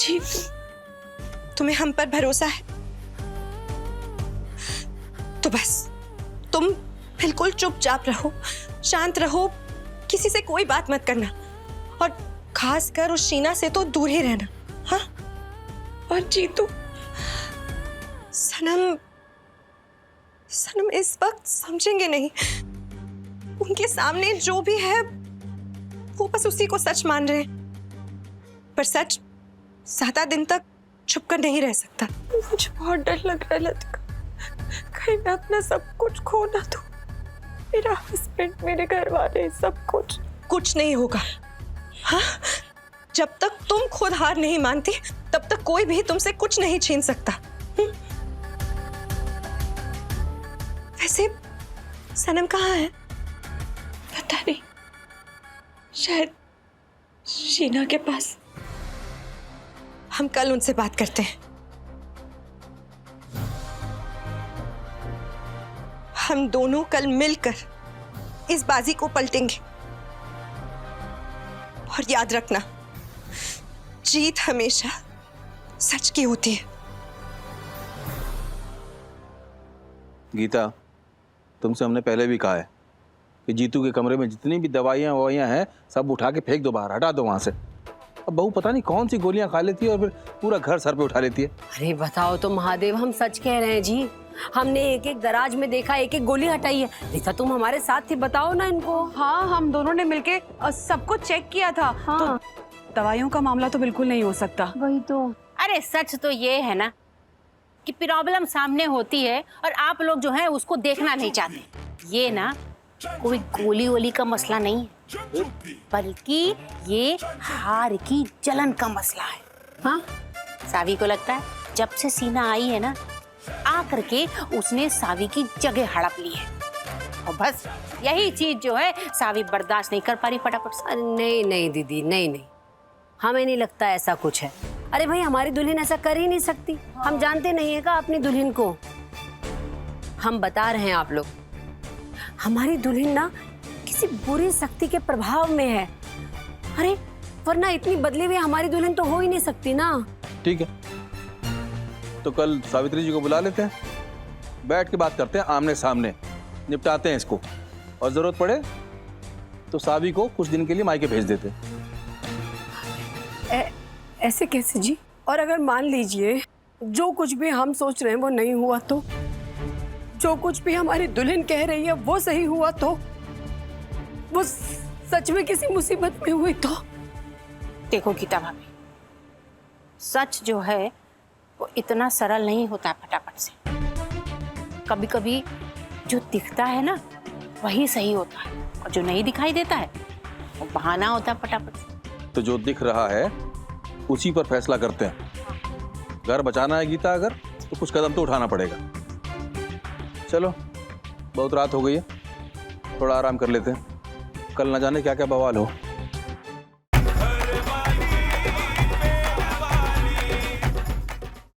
जी, तुम्हें हम पर भरोसा है तो बस तुम बिल्कुल चुपचाप रहो, शांत रहो, किसी से कोई बात मत करना और खासकर उस शीना से तो दूर ही रहना। हाँ? और जीतू, सनम इस वक्त समझेंगे नहीं। उनके सामने जो भी है वो बस उसी को सच मान रहे हैं, पर सच ज्यादा दिन तक छुप कर नहीं रह सकता। मुझे बहुत डर लग रहा है लतिका, कहीं मैं अपना सब कुछ खो ना दूं। मेरा हस्बैंड, मेरे घर वाले, सब कुछ नहीं होगा। हाँ? जब तक तुम खुद हार नहीं मानती तब तक कोई भी तुमसे कुछ नहीं छीन सकता। वैसे सनम कहाँ है? पता नहीं, शायद शीना के पास। हम कल उनसे बात करते हैं। हम दोनों कल मिलकर इस बाजी को पलटेंगे और याद रखना, जीत हमेशा सच की होती है। गीता, तुमसे हमने पहले भी कहा है कि जीतू के कमरे में जितनी भी दवाइयाँ हैं सब उठा के फेंक दो बाहर, हटा दो वहां से। अब बहू पता नहीं कौन सी गोलियां खा लेती है और फिर पूरा घर सर पे उठा लेती है। अरे बताओ तो महादेव, हम सच कह रहे हैं जी। हमने एक एक दराज में देखा, एक एक गोली हटाई है। रीता तुम हमारे साथ थी, बताओ ना इनको। हाँ, हम दोनों ने मिलके सब कुछ चेक किया था। हाँ। तो दवाइयों का मामला तो बिल्कुल नहीं हो सकता। वही तो। अरे सच तो ये है ना कि प्रॉब्लम सामने होती है और आप लोग जो है उसको देखना नहीं चाहते। ये ना कोई गोली वोली का मसला नहीं है, बल्कि ये हार की जलन का मसला है। हाँ, सावी को लगता है जब से सीना आई है ना, आकर के उसने सावी की जगह हड़प ली है और बस यही चीज जो है सावी बर्दाश्त नहीं कर पा रही फटाफट से। नहीं नहीं दीदी, नहीं, हमें नहीं लगता ऐसा कुछ है। अरे भाई, हमारी दुल्हन ऐसा कर ही नहीं सकती। हम जानते नहीं है का अपनी दुल्हन को। हम बता रहे हैं आप लोग, हमारी दुल्हन ना किसी बुरी शक्ति के प्रभाव में है। अरे वरना इतनी बदली हुई हमारी दुल्हन तो हो ही नहीं सकती ना। ठीक है, तो कल सावित्री जी को बुला लेते हैं, बैठ के बात करते हैं, आमने सामने निपटाते हैं इसको, और जरूरत पड़े तो सावी को कुछ दिन के लिए मायके भेज देते हैं। ऐसे कैसे जी? और अगर मान लीजिए जो कुछ भी हम सोच रहे हैं वो नहीं हुआ तो, जो कुछ भी हमारी दुल्हन कह रही है वो सही हुआ तो, वो सच में किसी मुसीबत में हुई तो? देखो गीता भाभी, सच जो है वो इतना सरल नहीं होता फटाफट से। कभी कभी जो दिखता है ना वही सही होता है, और जो नहीं दिखाई देता है वो बहाना होता है फटाफट से। तो जो दिख रहा है उसी पर फैसला करते हैं। घर बचाना है गीता अगर, तो कुछ कदम तो उठाना पड़ेगा। चलो, बहुत रात हो गई है, थोड़ा आराम कर लेते हैं, कल ना जाने क्या क्या बवाल हो।